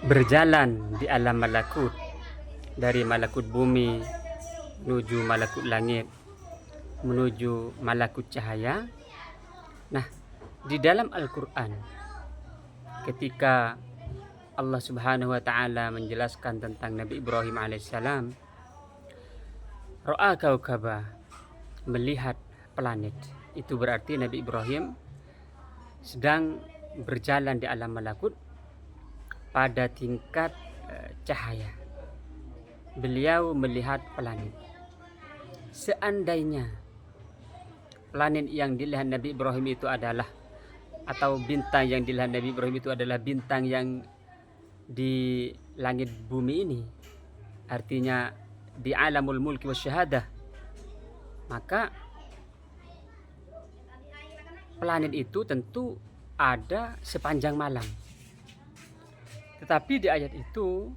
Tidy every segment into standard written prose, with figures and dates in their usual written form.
berjalan di alam malakut, dari malakut bumi menuju malakut langit, menuju malakut cahaya. Nah, di dalam Al-Quran, ketika Allah Subhanahu wa Ta'ala menjelaskan tentang Nabi Ibrahim alaihissalam, ro'a kaukaba, melihat planet, itu berarti Nabi Ibrahim sedang berjalan di alam malakut pada tingkat cahaya. Beliau melihat planet. Seandainya planet yang dilihat Nabi Ibrahim itu adalah, atau bintang yang dilihat Nabi Ibrahim itu adalah bintang yang di langit bumi ini, artinya di alamul mulki wasyahadah, maka planet itu tentu ada sepanjang malam. Tetapi di ayat itu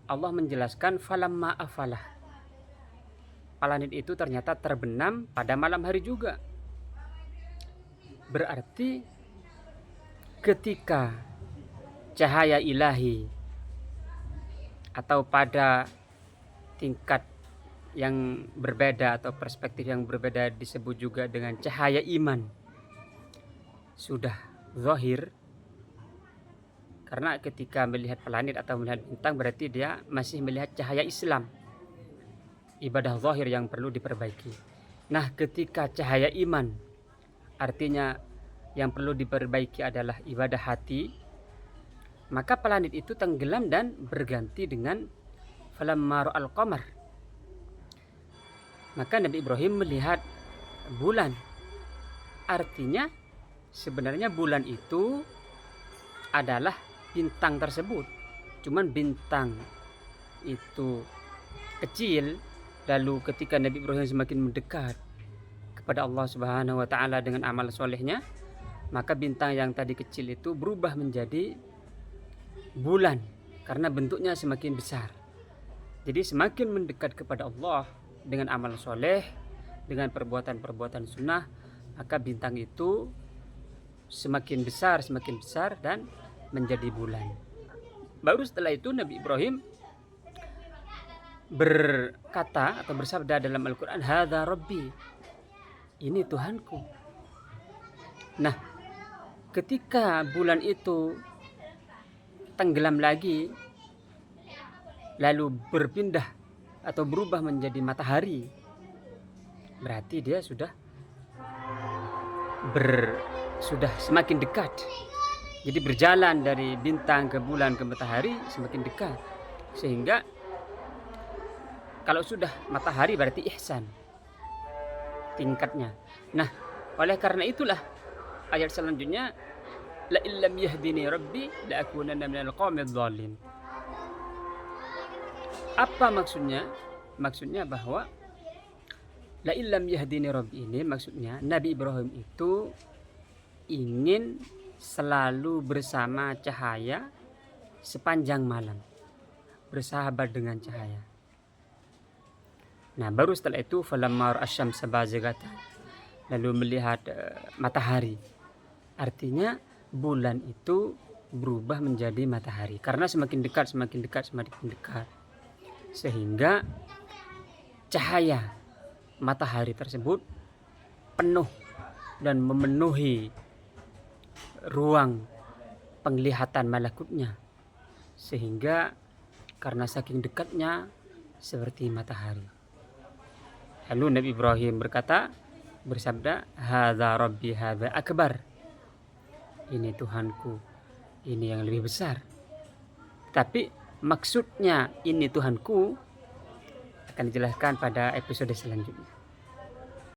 Allah menjelaskan falamma afalah, planet itu ternyata terbenam pada malam hari juga. Berarti ketika cahaya ilahi atau pada tingkat yang berbeda atau perspektif yang berbeda disebut juga dengan cahaya iman sudah zahir, karena ketika melihat planet atau melihat bintang berarti dia masih melihat cahaya Islam, ibadah zahir yang perlu diperbaiki. Nah, ketika cahaya iman, artinya yang perlu diperbaiki adalah ibadah hati, maka planet itu tenggelam dan berganti dengan falamma ra'al qamar. Maka Nabi Ibrahim melihat bulan. Artinya sebenarnya bulan itu adalah bintang tersebut. Cuman bintang itu kecil, lalu ketika Nabi Ibrahim semakin mendekat kepada Allah Subhanahu wa Ta'ala dengan amal solehnya, maka bintang yang tadi kecil itu berubah menjadi bulan karena bentuknya semakin besar. Jadi semakin mendekat kepada Allah dengan amal soleh, dengan perbuatan-perbuatan sunnah, maka bintang itu semakin besar dan menjadi bulan. Baru setelah itu Nabi Ibrahim berkata atau bersabda dalam Al-Quran, hadza rabbi, ini Tuhanku. Nah, ketika bulan itu tenggelam lagi lalu berpindah atau berubah menjadi matahari, berarti dia sudah semakin dekat. Jadi berjalan dari bintang ke bulan ke matahari semakin dekat, sehingga kalau sudah matahari berarti ihsan tingkatnya. Nah, oleh karena itulah ayat selanjutnya, la illam yahdini rabbi la akunanna minal qaumidz dhalin. Apa maksudnya? Maksudnya bahwa la illam yahdini rabbi ini maksudnya Nabi Ibrahim itu ingin selalu bersama cahaya sepanjang malam, bersahabat dengan cahaya. Nah, baru setelah itu falamma rasyamsa bazighatan, lalu melihat matahari. Artinya bulan itu berubah menjadi matahari karena semakin dekat, sehingga cahaya matahari tersebut penuh dan memenuhi ruang penglihatan malakutnya, sehingga karena saking dekatnya seperti matahari. Lalu Nabi Ibrahim bersabda, hadza rabbi hadza akbar, ini Tuhanku, ini yang lebih besar. Tapi maksudnya ini Tuhanku akan dijelaskan pada episode selanjutnya.